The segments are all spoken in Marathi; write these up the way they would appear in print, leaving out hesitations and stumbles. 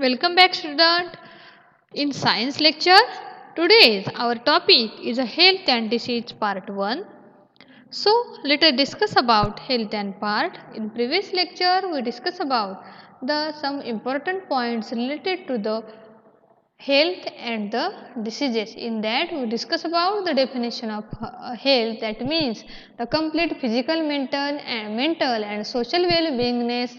Welcome back student. In science lecture, today's our topic is a health and disease part 1. So let us discuss about health and part. In previous lecture we discussed about the some important points related to the health and the diseases. In that we discuss about the definition of health, that means the complete physical, mental and social well-beingness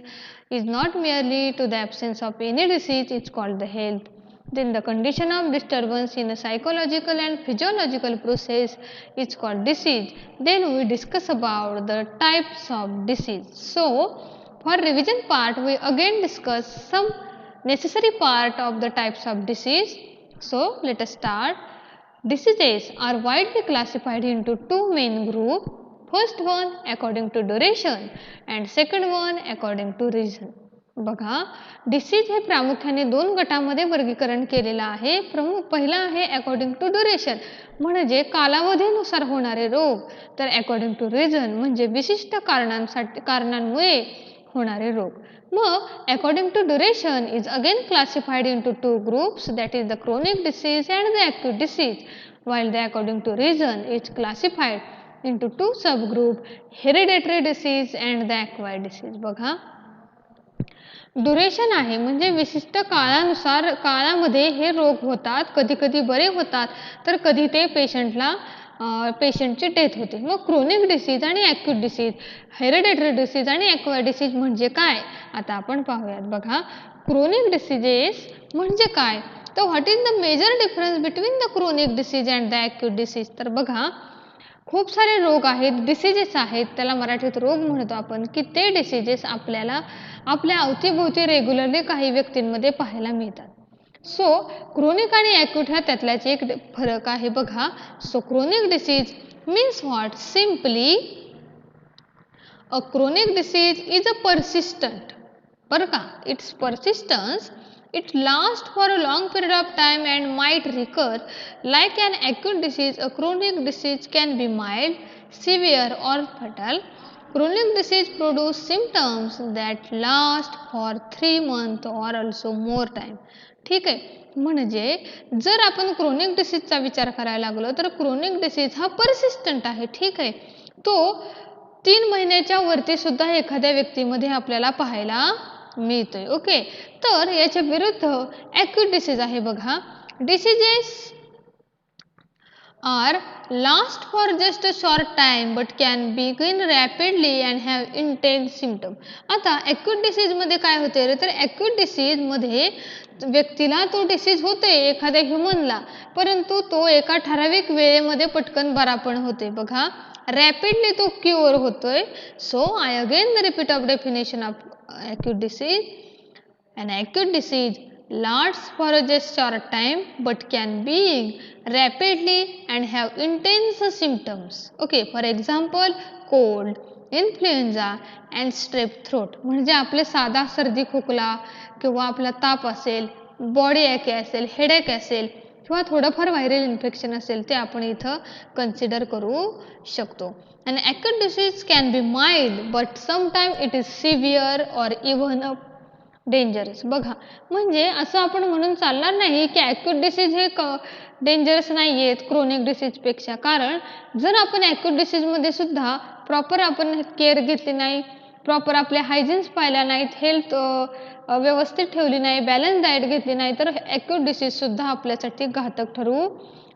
is not merely to the absence of any disease, it's called the health. Then the condition of disturbance in a psychological and physiological process is called disease. Then we discuss about the types of disease. So for revision part we again discuss some necessary part of the types of disease. So let us start. Diseases are widely classified into two main groups. First one according to duration and second one according to region. बघा, डिसीज हे प्रामुख्याने दोन गटामध्ये वर्गीकरण केलेलं आहे. पहिला आहे अकॉर्डिंग टू ड्युरेशन, म्हणजे कालावधीनुसार होणारे रोग, तर अकॉर्डिंग टू रिझन म्हणजे विशिष्ट कारणांमुळे होणारे रोग. मग according to duration is again classified into two groups, that is the chronic disease and the acute disease, while the according to reason is classified into two subgroup, hereditary disease and the acquired disease. बघा, ड्युरेशन आहे म्हणजे विशिष्ट काळामध्ये हे रोग होतात, कधी कधी बरे होतात तर कधी ते पेशंटची डेथ होते. मग क्रोनिक डिसीज आणि ॲक्यूट डिसीज, हेरिडिटरी डिसीज आणि ॲक्वायर्ड डिसीज म्हणजे काय आता आपण पाहूयात. बघा, क्रोनिक डिसीजेस म्हणजे काय, तर what is the major difference between the chronic disease and the acute disease. तर बघा, खूप सारे रोग आहेत, डिसीजेस आहेत, त्याला मराठीत रोग म्हणतो आपण, की ते डिसीजेस आपल्याला आपल्या अवतीभोवती रेग्युलरली काही व्यक्तींमध्ये पाहायला मिळतात. सो क्रोनिक आणि ॲक्यूट ह्या त्यातल्याच एक फरक आहे. बघा, so chronic disease means what, simply a chronic disease is a persistent, बरं का, it's persistence, it lasts for a long period of time and might recur. Like an acute disease, a chronic disease can be mild, severe or fatal. Chronic disease produce symptoms that last for 3 months or also more time. ठीक आहे, म्हणजे जर आपण क्रोनिक डिसीजचा विचार करायला लागलो तर क्रोनिक डिसीज हा पर्सिस्टंट आहे. ठीक आहे, तो 3 महिन्याच्या वरती सुद्धा एखाद्या व्यक्तीमध्ये आपल्याला पाहायला मिळतोय. ओके, तर याच्या विरुद्ध ॲक्यूट डिसीज आहे. बघा, diseases are last for just a short time but can begin rapidly and have intense symptom. आता ॲक्यूट डिसीजमध्ये काय होते रे, तर ॲक्यूट डिसीजमध्ये व्यक्तीला तो डिसीज होते एखाद्या ह्युमनला, परंतु तो एका ठराविक वेळेमध्ये पटकन बरा पण होते. बघा, रॅपिडली तो क्युअर होतोय. So I again the repeat of definition of acute disease. An acute disease lasts for a just short time but can be rapidly and have intense symptoms. Okay, for example, cold, influenza and strep throat. म्हणजे आपले साधा सर्दी खोकला किंवा आपला ताप असेल, बॉडी ॲक असेल, हेडेक असेल किंवा थोडंफार व्हायरल इन्फेक्शन असेल, ते आपण इथं कन्सिडर करू शकतो. An acute disease can be mild but sometimes it is severe or even dangerous. बघा, म्हणजे असं आपण म्हणून चालणार नाही की ॲक्यूट डिसीज हे डेंजरस नाही आहेत क्रोनिक डिसीजपेक्षा, कारण जर आपण ॲक्यूट डिसीजमध्ये सुद्धा प्रॉपर आपण केअर घेतली नाही, प्रॉपर आपले हायजीन्स पाहिल्या नाहीत, हेल्थ व्यवस्थित ठेवली नाही, बॅलन्स डाएट घेतली नाही, तर ॲक्यूट डिसीजसुद्धा आपल्यासाठी घातक ठरवू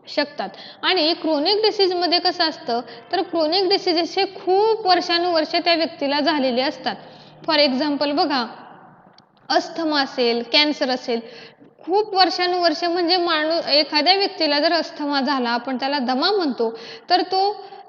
शकतात. आणि क्रोनिक डिसीजमध्ये कसं असतं, तर क्रोनिक डिसीजेस हे खूप वर्षानुवर्ष त्या व्यक्तीला झालेले असतात. फॉर एक्झाम्पल बघा, अस्थमा असेल, कॅन्सर असेल, खूप वर्षानुवर्ष म्हणजे एखाद्या व्यक्तीला जर अस्थमा झाला, आपण त्याला दमा म्हणतो, तर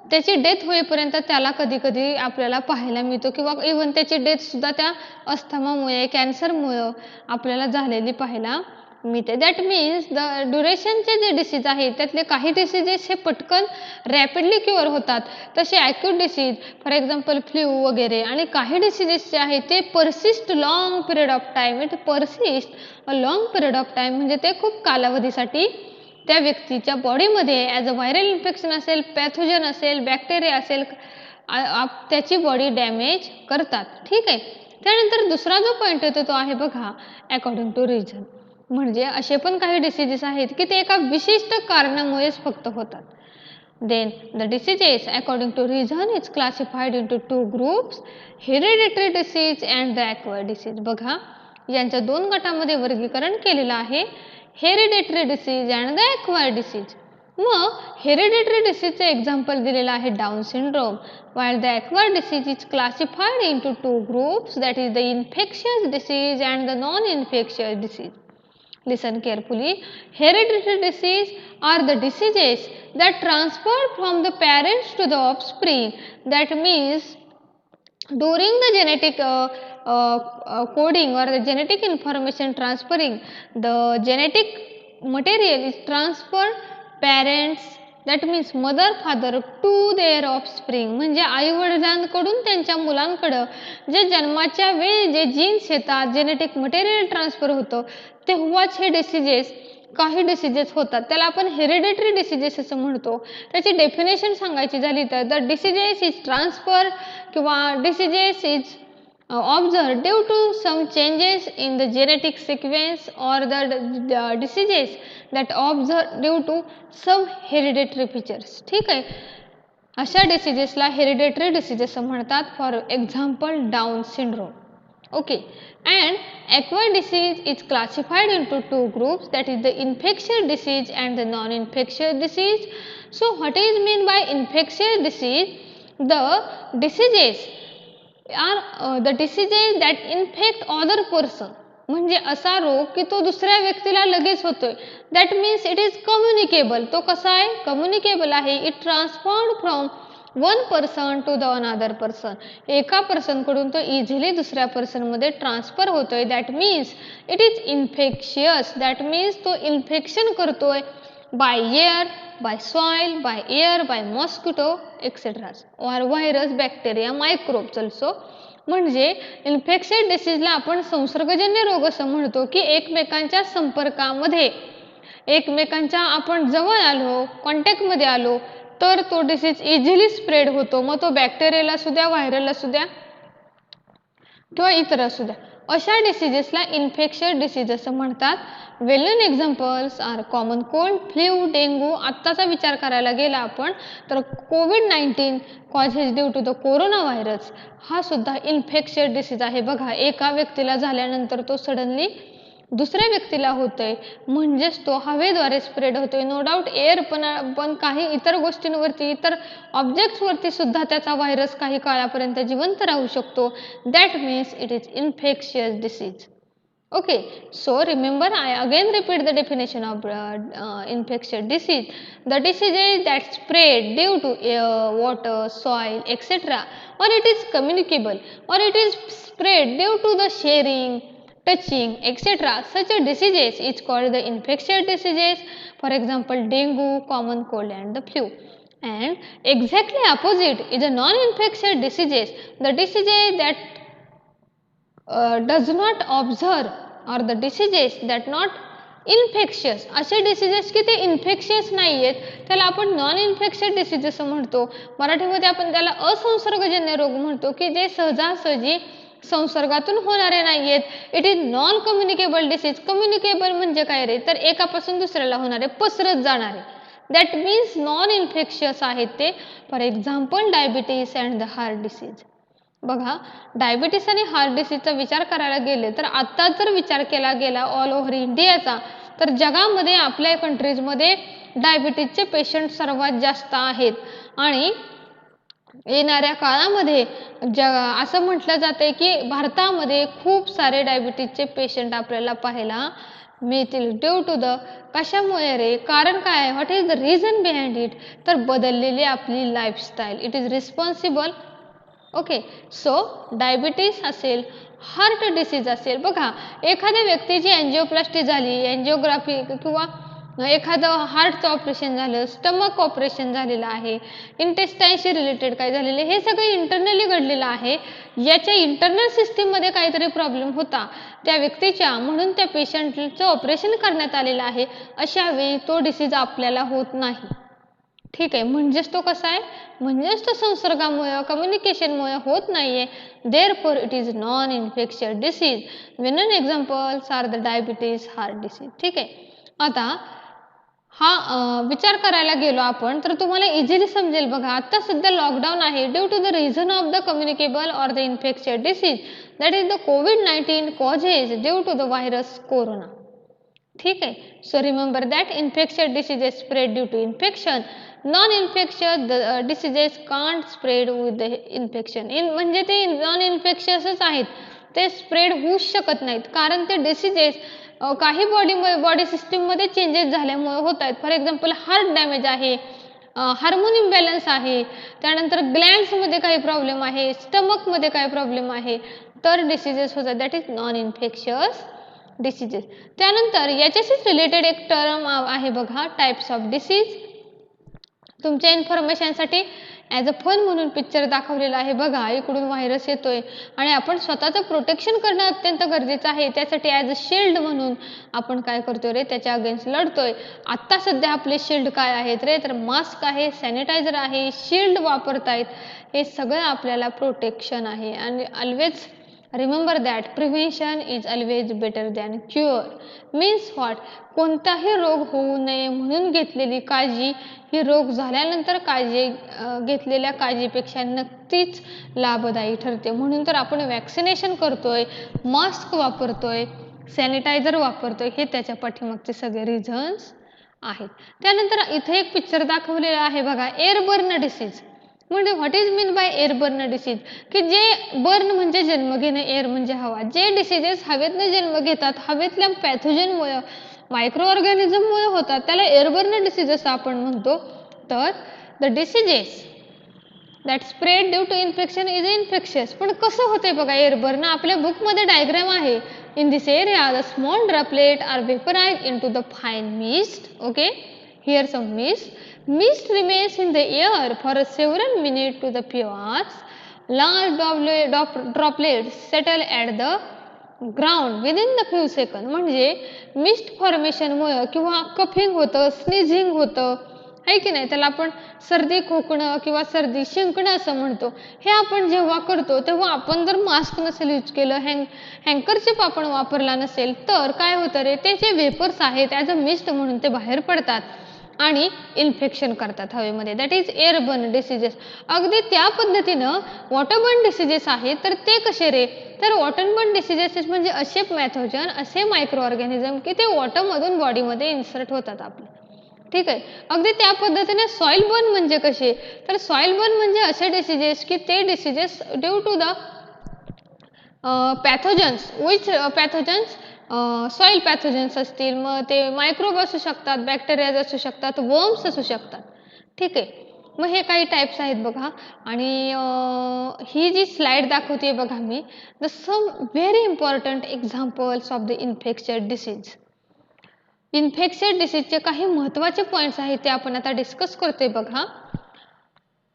त्याची डेथ होईपर्यंत त्याला कधी कधी आपल्याला पाहायला मिळतो, किंवा इव्हन त्याची डेथसुद्धा त्या अस्थमामुळे, कॅन्सरमुळे आपल्याला झालेली पाहायला मिळते. दॅट मीन्स द ड्युरेशनचे जे डिसीज आहेत त्यातले काही डिसीजेस हे पटकन रॅपिडली क्युअर होतात, तसे acute disease for example flu वगैरे, आणि काही डिसीजेस जे आहेत ते persist long period of time. It persist a long period of time म्हणजे ते खूप कालावधीसाठी त्या व्यक्तीच्या बॉडीमध्ये ॲज अ व्हायरल इन्फेक्शन असेल, पॅथोजन असेल, बॅक्टेरिया असेल, त्याची बॉडी डॅमेज करतात. ठीक आहे, त्यानंतर दुसरा जो पॉईंट येतो तो आहे बघा अकॉर्डिंग टू रिझन. म्हणजे असे पण काही डिसीजेस आहेत की ते एका विशिष्ट कारणामुळेच फक्त होतात. Then the diseases according to region is classified into two groups, hereditary disease and the acquired disease. बघा यांच्या दोन गटामध्ये वर्गीकरण केलेलं आहे, hereditary disease and the acquired disease. मग हेरिडेटरी डिसीजचं एक्झाम्पल दिलेलं आहे down syndrome, while the acquired disease is classified into two groups, that is the infectious disease and the non-infectious disease. Listen carefully. Hereditary disease are the diseases that transfer from the parents to the offspring. That means during the genetic coding or the genetic information transferring, the genetic material is transferred parents, that means mother father to their offspring. म्हणजे आई वडिलांकडून त्यांच्या मुलांकडं जे जन्माच्या वेळी जे जीन्स येतात, जेनेटिक मटेरियल ट्रान्सफर होतं, तेव्हाच हे डिसीजेस काही डिसीजेस होतात. त्याला आपण हेरिडेटरी डिसीजेस असं म्हणतो. त्याची डेफिनेशन सांगायची झाली तर द डिसीजेस इज ट्रान्सफर किंवा diseases is observed due to some changes in the genetic sequence or the diseases that observed due to some hereditary features. ठीक आहे, अशा डिसीजेसला हेरिडेटरी डिसीजेस म्हणतात. For example down syndrome. Okay, and acquired disease is classified into two groups, that is the infectious disease and the non-infectious disease. So what is mean by infectious disease? The diseases are the diseases that infect other person. म्हणजे असा रोग की तो दुसऱ्या व्यक्तीला लगेच होतोय. That means it is communicable. तो कसा आहे? कम्युनिकेबल आहे. It transferred from one person to the another person. एका पर्सनकडून तो इझिली दुसऱ्या पर्सनमध्ये ट्रान्सफर होतोय. That means it is infectious. That means तो इन्फेक्शन करतोय by air, by soil, by air, by mosquito etcetera और व्हायरस, बॅक्टेरिया, मायक्रोब्स ऑल्सो. म्हणजे इन्फेक्शन डिसीजला आपण संसर्गजन्य रोग असं म्हणतो की एकमेकांच्या संपर्कामध्ये, एकमेकांच्या आपण जवळ आलो, कॉन्टॅक्टमध्ये आलो तर तो डिसीज इझिली स्प्रेड होतो. मग तो बॅक्टेरियाला असू द्या, व्हायरल असू द्या किंवा इतर असू द्या, अशा डिसीजेसला इन्फेक्शियस डिसीज असं म्हणतात. Well known examples are common cold, flu, dengue. आत्ताचा विचार करायला गेला आपण तर कोविड-19 causes due to the corona virus हा सुद्धा इन्फेक्शियस डिसीज आहे. बघा एका व्यक्तीला झाल्यानंतर तो सडनली दुसऱ्या व्यक्तीला होतोय, म्हणजेच तो हवेद्वारे स्प्रेड होतोय. नो डाऊट एअर पण काही इतर गोष्टींवरती, इतर ऑब्जेक्ट्सवरती सुद्धा त्याचा व्हायरस काही काळापर्यंत जिवंत राहू शकतो. That means it is infectious disease. Okay, so remember I again repeat the definition of infectious disease. The disease that spread due to air, water, soil, etc. or it is communicable or it is spread due to the sharing, touching, etc. Such a disease is called the infectious diseases. For example, dengue, common cold and the flu. And exactly opposite is a non-infectious diseases. The diseases that does not observe or the diseases that not infectious. असे डिसीजेस की ते इन्फेक्शियस नाही आहेत त्याला आपण नॉन इन्फेक्शियस डिसीज असं म्हणतो. मराठीमध्ये आपण त्याला असंसर्गजन्य रोग म्हणतो की जे सहजासहजी संसर्गातून होणारे नाही आहेत. It is non communicable disease. Communicable म्हणजे काय रे, तर एकापासून दुसऱ्याला होणारे, पसरत जाणारे. दॅट मीन्स नॉन इन्फेक्शियस आहेत ते. For example diabetes and the heart disease. बघा डायबिटीस आणि हार्ट डिसीजचा विचार करायला गेले तर आता जर विचार केला गेला ऑल ओव्हर इंडियाचा तर जगामध्ये आपल्या कंट्रीजमध्ये डायबिटीजचे पेशंट सर्वात जास्त आहेत. आणि येणाऱ्या काळामध्ये असं म्हटलं जाते की भारतामध्ये खूप सारे डायबिटीजचे पेशंट आपल्याला पाहायला मिळतील. ड्यू टू द कशामुळे रे, कारण काय आहे, what is the reason behind it, तर बदललेली आपली lifestyle. It is responsible. Okay, so diabetes असेल, हार्ट डिसीज असेल. बघा एखाद्या व्यक्तीची एन्जिओप्लास्टी झाली, एन्जिओग्राफी किंवा एखादं हार्टचं ऑपरेशन झालं, स्टमक ऑपरेशन झालेलं आहे, इंटेस्टाईनशी रिलेटेड काय झालेलं, हे सगळं इंटरनली घडलेलं आहे. याच्या इंटरनल सिस्टीममध्ये काहीतरी प्रॉब्लेम होता त्या व्यक्तीच्या, म्हणून त्या पेशंटचं ऑपरेशन करण्यात आलेलं आहे. अशा वेळी तो डिसीज आपल्याला होत नाही. ठीक आहे, म्हणजेच तो कसा आहे, म्हणजेच तो संसर्गामुळे कम्युनिकेशनमुळे होत नाहीये. Therefore it is non infectious disease. Well known examples are the diabetes, heart disease. ठीक आहे, आता हा विचार करायला गेलो आपण तर तुम्हाला इझिली समजेल बघा. आता सध्या लॉकडाऊन आहे due to the reason of the communicable or the infectious disease that is the कोविड-19 causes due to the virus corona. ठीक आहे, so remember that infectious diseases spread due to infection. Non infectious diseases can't spread with the infection. म्हणजे ते नॉन इन्फेक्शियसच आहेत, ते स्प्रेड होऊच शकत नाहीत कारण ते डिसीजेस काही बॉडी सिस्टीममध्ये चेंजेस झाल्यामुळे होत आहेत. फॉर एक्झाम्पल हार्ट डॅमेज आहे, हार्मोन इम्बॅलन्स आहे, त्यानंतर ग्लँड्समध्ये काही प्रॉब्लेम आहे, स्टमकमध्ये काही प्रॉब्लेम आहे, तर डिसीजेस होतात. That is non infectious diseases. त्यानंतर याच्याशीच रिलेटेड एक टर्म आहे बघा, टाइप्स ऑफ डिसीज. तुमच्या इन्फॉर्मेशनसाठी ॲज अ फन म्हणून पिक्चर दाखवलेला आहे बघा. इकडून व्हायरस येतोय आणि आपण स्वतःचं प्रोटेक्शन करणं अत्यंत गरजेचं आहे. त्यासाठी ॲज अ शिल्ड म्हणून आपण काय करतोय रे, त्याच्या अगेन्स्ट लढतोय. आत्ता सध्या आपले शिल्ड काय आहेत रे, तर मास्क आहे, सॅनिटायझर आहे, शिल्ड वापरतायत. हे सगळं आपल्याला प्रोटेक्शन आहे. आणि always remember that prevention is always better than cure. Means what, कोणताही रोग होऊ नये म्हणून घेतलेली काळजी ही रोग झाल्यानंतर काळजी घेतलेल्या काळजीपेक्षा नक्कीच लाभदायी ठरते. म्हणून तर आपण वॅक्सिनेशन करतोय, मास्क वापरतोय, सॅनिटायझर वापरतोय, हे त्याच्या पाठीमागचे सगळे रिझन्स आहेत. त्यानंतर इथे एक पिक्चर दाखवलेला आहे बघा, एअरबर्न डिसीज. म्हणजे what is mean by airborne disease, की जे बर्न म्हणजे जन्म घेणं, एअर म्हणजे हवा, जे डिसीजेस हवेतनं जन्म घेतात, हवेतल्या पॅथोजनमुळे, मायक्रो ऑर्गॅनिझममुळे होतात, त्याला एअरबर्न डिसीज असं आपण म्हणतो. तर the diseases that spread due to infection is infectious. पण कसं होतंय बघा एअरबर्न, आपल्या बुकमध्ये डायग्राम आहे. In this area the small droplet are vaporise into the fine mist. Okay, here some mist. Mist remains in the air for several minutes to the few hours. Large droplets settle at the ground within the few seconds. म्हणजे मिस्ट फॉर्मेशनमुळे किंवा कफिंग होतं, स्नीझिंग होतं, आहे की नाही, त्याला आपण सर्दी खोकणं किंवा सर्दी शिंकणं असं म्हणतो. हे आपण जेव्हा करतो तेव्हा आपण जर मास्क नसेल यूज केलं, हँकरचिप आपण वापरला नसेल, तर काय होतं रे, ते जे वेपर्स आहेत ॲज अ मिस्ट म्हणून ते बाहेर पडतात आणि इन्फेक्शन करतात हवेमध्ये. That is airborne diseases. अगदी त्या पद्धतीनं वॉटरबर्न डिसीजेस आहेत, तर ते कसे रे, तर वॉटरबर्न डिसीजेस म्हणजे असे पॅथोजन, असे मायक्रो ऑर्गॅनिझम की ते वॉटरमधून बॉडीमध्ये इन्सर्ट होतात आपल्या. ठीक आहे, अगदी त्या पद्धतीने सॉइल बर्न म्हणजे कसे, तर सॉइल बर्न म्हणजे असे डिसीजेस की ते diseases due to the pathogens, which pathogens, soil pathogens असतील, मग ते मायक्रोब असू शकतात, बॅक्टेरियाज असू शकतात, वर्म्स असू शकतात. ठीक आहे, मग हे काही टाईप्स आहेत बघा. आणि ही जी स्लाइड दाखवते बघा मी, the some very important examples of the infectious disease. Infectious डिसीजचे काही महत्त्वाचे पॉईंट्स आहेत ते आपण आता डिस्कस करतोय बघा.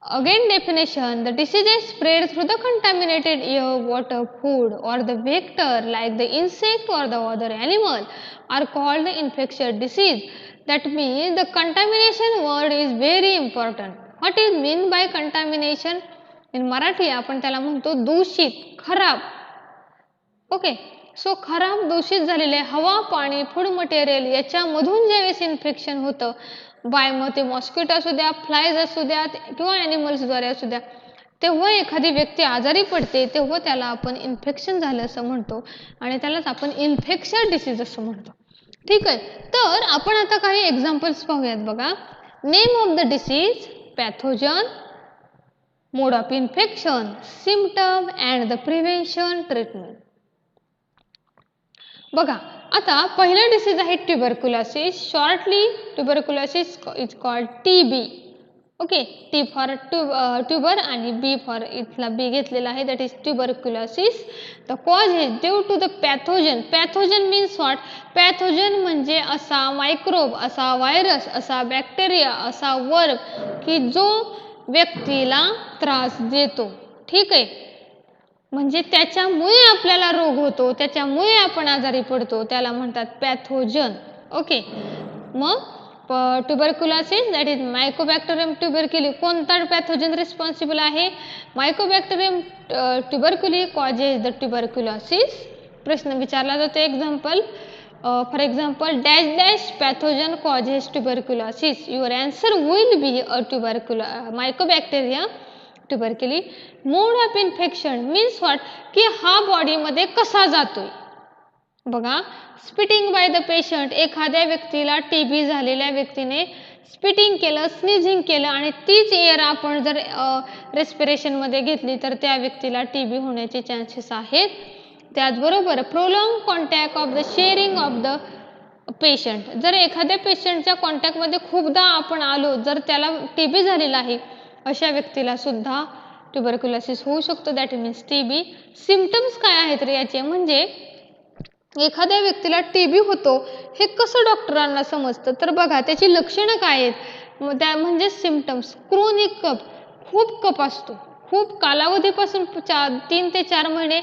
Again definition, the diseases spread through the contaminated air, water, food or the vector like the insect or the other animal are called the infectious disease. That means the contamination word is very important. What is mean by contamination? In Marathi आपण त्याला म्हणतो दूषित, खराब. ओके, सो खराब दूषित झालेले हवा, पाणी, फूड मटेरियल याच्यामधून ज्यावेळेस इन्फेक्शन होतं बाय, मग ते मॉस्किटो असू द्या, फ्लायज असू द्या किंवा ॲनिमल्सद्वारे असू द्या, तेव्हा एखादी व्यक्ती आजारी पडते, तेव्हा त्याला आपण इन्फेक्शन झालं असं म्हणतो आणि त्यालाच आपण इन्फेक्शियस डिसीज असं म्हणतो. ठीक आहे, तर आपण आता काही एक्झाम्पल्स पाहूयात बघा. Name of the disease, pathogen, mode of infection, symptom and the prevention, treatment. बघा, आता पहिलं डिसीज आहे tuberculosis. Shortly tuberculosis is called TB. Okay, T for tuber आणि बी फॉर, इथला बी घेतलेला आहे, that is tuberculosis. The cause is due to the pathogen. Pathogen means what, pathogen म्हणजे असा मायक्रोब, असा व्हायरस, असा बॅक्टेरिया, असा वर्म की जो व्यक्तीला त्रास देतो. ठीक आहे, म्हणजे त्याच्यामुळे आपल्याला रोग होतो, त्याच्यामुळे आपण आजारी पडतो, त्याला म्हणतात पॅथोजन. ओके, मग tuberculosis that is mycobacterium tuberculi. कोणता पॅथोजन रिस्पॉन्सिबल आहे? Mycobacterium tuberculi causes the tuberculosis. प्रश्न विचारला जातो. Example, for example, dash dash pathogen causes tuberculosis. Your answer will be mycobacterium tuberculi. Mode of infection means what, की हा बॉडीमध्ये कसा जातोय. बघा, स्पिटिंग बाय द पेशंट, एखाद्या व्यक्तीला टीबी झालेल्या व्यक्तीने स्पिटिंग केलं, स्नीझिंग केलं आणि तीच एअर आपण जर रेस्पिरेशनमध्ये घेतली तर त्या व्यक्तीला टीबी होण्याचे चान्सेस आहेत. त्याचबरोबर prolong contact of the shearing of the patient, जर एखाद्या पेशंटच्या कॉन्टॅक्टमध्ये खूपदा आपण आलो, जर त्याला टीबी झालेला आहे, अशा व्यक्तीला सुद्धा ट्युबरक्युलोसिस होऊ शकतो. That means TB. सिम्पटम्स काय आहेत रे याचे, म्हणजे एखाद्या व्यक्तीला टीबी होतो हे कसं डॉक्टरांना समजतं, तर बघा त्याची लक्षणं काय आहेत. त्या म्हणजे सिम्पटम्स. क्रोनिक कफ, खूप कफ असतो, खूप कालावधीपासून 3 ते 4 महिने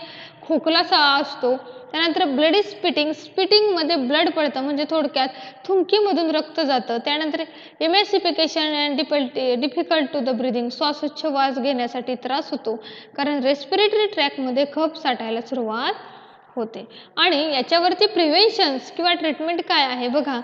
खोकला असतो. त्यानंतर ब्लडी स्पिटिंग, स्पिटिंगमध्ये ब्लड पडतं, म्हणजे थोडक्यात थुंकीमधून रक्त जातं. त्यानंतर emaciation and difficult to the breathing, श्वासोच्छवास घेण्यासाठी त्रास होतो, कारण रेस्पिरेटरी ट्रॅकमध्ये कफ साठायला सुरुवात होते. आणि याच्यावरती प्रिव्हेन्शन्स किंवा ट्रीटमेंट काय आहे बघा.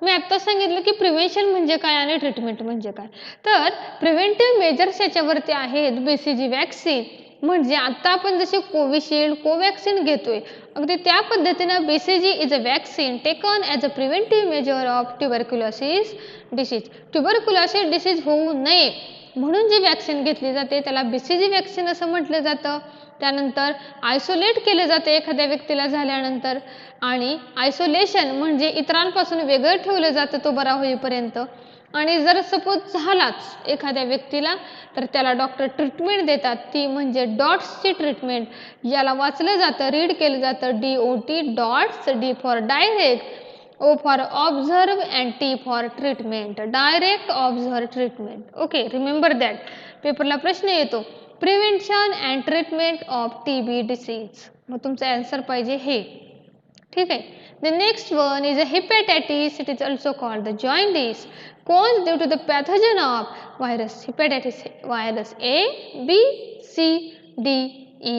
मी आत्ता सांगितलं की प्रिव्हेन्शन म्हणजे काय आणि ट्रीटमेंट म्हणजे काय. तर प्रिव्हेंटिव्ह मेजर्स याच्यावरती आहेत. BCG वॅक्सिन, म्हणजे आता आपण जसे कोविशिल्ड, कोवॅक्सिन घेतोय, अगदी त्या पद्धतीनं BCG is a vaccine taken as a preventive measure of tuberculosis disease. Tuberculosis disease होऊ नये म्हणून जी वॅक्सिन घेतली जाते त्याला BCG वॅक्सिन असं म्हटलं जातं. त्यानंतर आयसोलेट केले जाते एखाद्या व्यक्तीला झाल्यानंतर, आणि आयसोलेशन म्हणजे इतरांपासून वेगळं ठेवलं जातं तो बरा होईपर्यंत. आणि जर सपोज झालाच एखाद्या व्यक्तीला तर त्याला डॉक्टर ट्रीटमेंट देतात, ती म्हणजे डॉट्सची ट्रीटमेंट. याला वाचलं जातं, रीड केलं जातं, DOT, dots. D for direct, O for observe and T for treatment. Direct observe treatment. Okay, remember that. पेपरला प्रश्न येतो, prevention and treatment of TB disease. मग तुमचा आन्सर पाहिजे हे. ठीक आहे. The next one is a hepatitis. It is also called the jaundice, caused due to the pathogen of virus. Hepatitis virus A, B, C, D, E.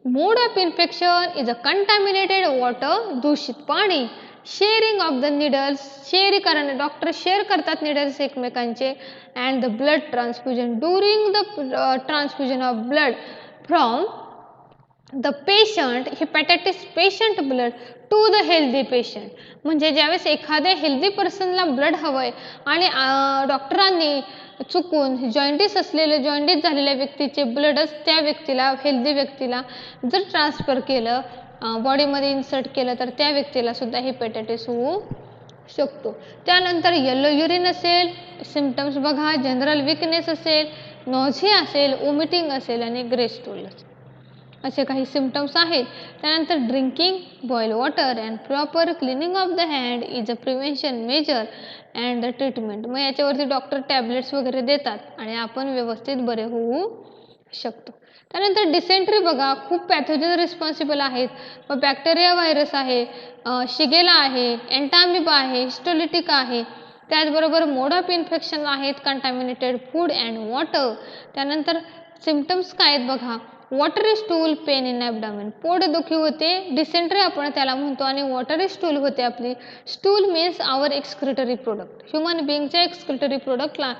Mode of infection is a contaminated water, दूषित पाणी. शेअरिंग ऑफ द निडल्स, शेअरीकरण, डॉक्टर शेअर करतात निडल्स एकमेकांचे. And the blood transfusion, during the transfusion of blood from the patient, hepatitis patient blood to the healthy patient. म्हणजे ज्यावेळेस एखाद्या हेल्दी पर्सनला ब्लड हवं आहे आणि डॉक्टरांनी चुकून जॉइंडिस झालेल्या व्यक्तीचे ब्लडच त्या व्यक्तीला, हेल्दी व्यक्तीला जर ट्रान्सफर केलं, बॉडीमध्ये इन्सर्ट केलं, तर त्या व्यक्तीला सुद्धा हेपॅटायटिस होऊ शकतो. त्यानंतर येलो युरिन असेल, सिम्पटम्स बघा, जनरल विकनेस असेल, नॉझिया असेल, वॉमिटिंग असेल आणि ग्रे स्टूल असेल, असे काही सिम्पटम्स आहेत. त्यानंतर drinking boil water and proper cleaning of the hand is a prevention major and the treatment. मग याच्यावरती डॉक्टर टॅबलेट्स वगैरे देतात आणि आपण व्यवस्थित बरे होऊ शकतो. त्यानंतर डिसेंट्री बघा, खूप पॅथोजन रिस्पॉन्सिबल आहेत. मग बॅक्टेरिया व्हायरस आहे, शिगेला आहे, एन्टामिबा आहे, हिस्टोलिटिका आहे. त्याचबरोबर मोड ऑफ इन्फेक्शन आहेत, कंटॅमिनेटेड फूड अँड वॉटर. त्यानंतर सिम्पटम्स काय आहेत बघा, वॉटरी स्टूल, पेन इन ॲबडॉमेन, पोटदुखी होते, डिसेंट्री आपण त्याला म्हणतो, आणि वॉटरी स्टूल होते आपली. स्टूल मीन्स आवर एक्सक्रिटरी प्रोडक्ट, ह्युमन बिंगच्या एक्सक्रिटरी प्रोडक्टला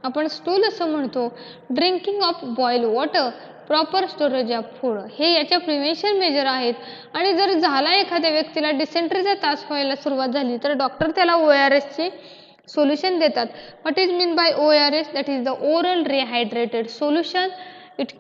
आपण स्टूल असं म्हणतो. Drinking of boil water, proper storage of food, हे याच्या प्रिव्हेन्शन मेजर आहेत. आणि जर झाला एखाद्या व्यक्तीला डिसेंट्रीचा त्रास व्हायला सुरुवात झाली तर डॉक्टर त्याला ORSचे सोल्युशन देतात. What is mean by ORS? That is the oral rehydrated solution. It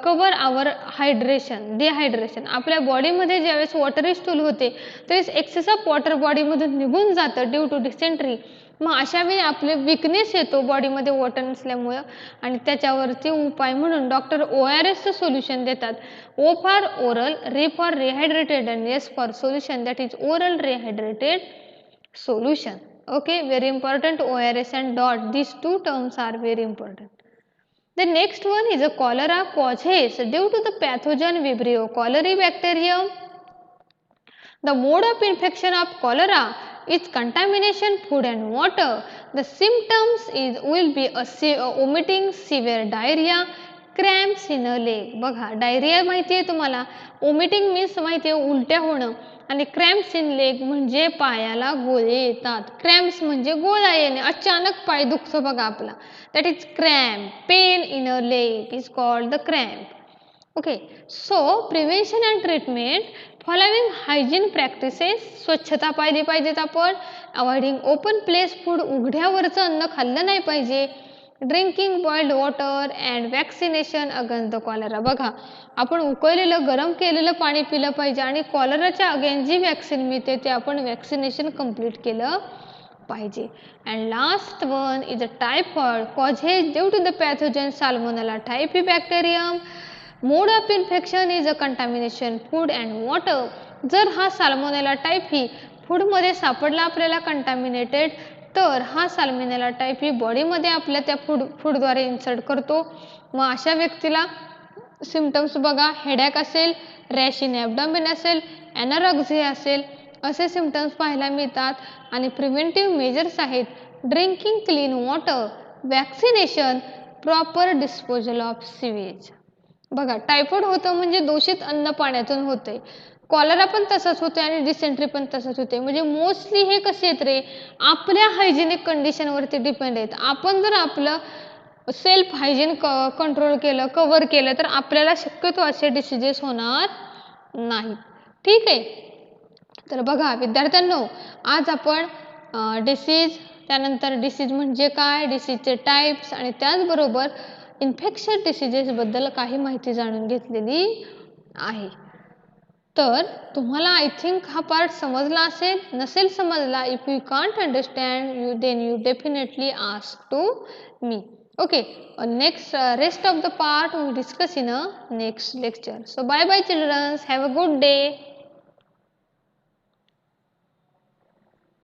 cover our hydration, dehydration. आपल्या बॉडीमध्ये ज्यावेळेस वॉटरी स्टूल होते त्यावेळेस एक्सेस ऑफ वॉटर बॉडीमधून निघून जातं ड्यू टू डिसेंट्री. मग अशा वेळी आपले विकनेस येतो बॉडीमध्ये वॉटर नसल्यामुळं, आणि त्याच्यावरती उपाय म्हणून डॉक्टर ORSचं सोल्युशन देतात. O for oral, R for rehydrated and S for solution, that is oral rehydrated solution. Okay, very important. ORS and dot, these two terms are very important. The next one is a cholera causes due to the pathogen Vibrio cholerae bacterium. The mode of infection of cholera is contamination food and water. The symptoms will be vomiting, severe diarrhea, cramps in a leg. बघा डायरिया माहिती आहे तुम्हाला, वॉमिटिंग मीन्स माहिती आहे उलट्या होणं, आणि क्रॅम्प्स इन लेग म्हणजे पायाला गोळे येतात. क्रॅम्प्स म्हणजे गोळा येणे, अचानक पाय दुखतो बघा आपला, that is cramp. Pain in a leg is called the cramp. Okay, so prevention and treatment following hygiene practices. स्वच्छता पाहिली पाहिजेत आपण. अवॉइडिंग ओपन प्लेस फूड, उघड्यावरचं अन्न खाल्लं नाही पाहिजे. Drinking boiled water and vaccination against the cholera. बघा आपण उकळलेलं गरम केलेलं पाणी पिलं पाहिजे, आणि कॉलराच्या अगेन्स्ट जी वॅक्सिन मिळते ते आपण वॅक्सिनेशन कंप्लीट केलं पाहिजे. And last one is a typhoid causes due to the pathogen salmonella typhi bacterium. Mode of infection is a contamination food and water. जर हा साल्मोनेला टायफी फूडमध्ये सापडला आपल्याला कंटॅमिनेटेड, तर हा साल्मोनेला टायफी बॉडीमध्ये आपल्या त्या फूडद्वारे इन्सर्ट करतो. मग अशा व्यक्तीला सिम्पटम्स बघा, हेडॅक असेल, रॅश इन ॲब्डॉमिन असेल, ॲनॉरेक्सिया असेल, असे सिम्पटम्स पाहायला मिळतात. आणि प्रिव्हेंटिव्ह मेजर्स आहेत drinking clean water, vaccination, proper disposal of sewage. बघा टायफॉइड होतं म्हणजे दूषित अन्न पाण्यातून होते, कॉलरा पण तसंच होते आणि डिसेंट्री पण तसंच होते. म्हणजे मोस्टली हे कसे आहेत रे, आपल्या हायजेनिक कंडिशनवरती डिपेंड आहेत. आपण जर आपलं सेल्फ हायजीन कंट्रोल केलं, कव्हर केलं, तर आपल्याला शक्यतो असे डिसिजेस होणार नाही. ठीक आहे, तर बघा विद्यार्थ्यांनो, आज आपण डिसीज, त्यानंतर डिसीज म्हणजे काय, डिसीजचे टाईप्स, आणि त्याचबरोबर इन्फेक्शन डिसिजेसबद्दल काही माहिती जाणून घेतलेली आहे. तर तुम्हाला आय थिंक हा पार्ट समजला असेल. नसेल समजला, if you can't understand then you definitely ask to me. Okay, next rest of the part we discuss in a next lecture. So bye bye children, have a good day.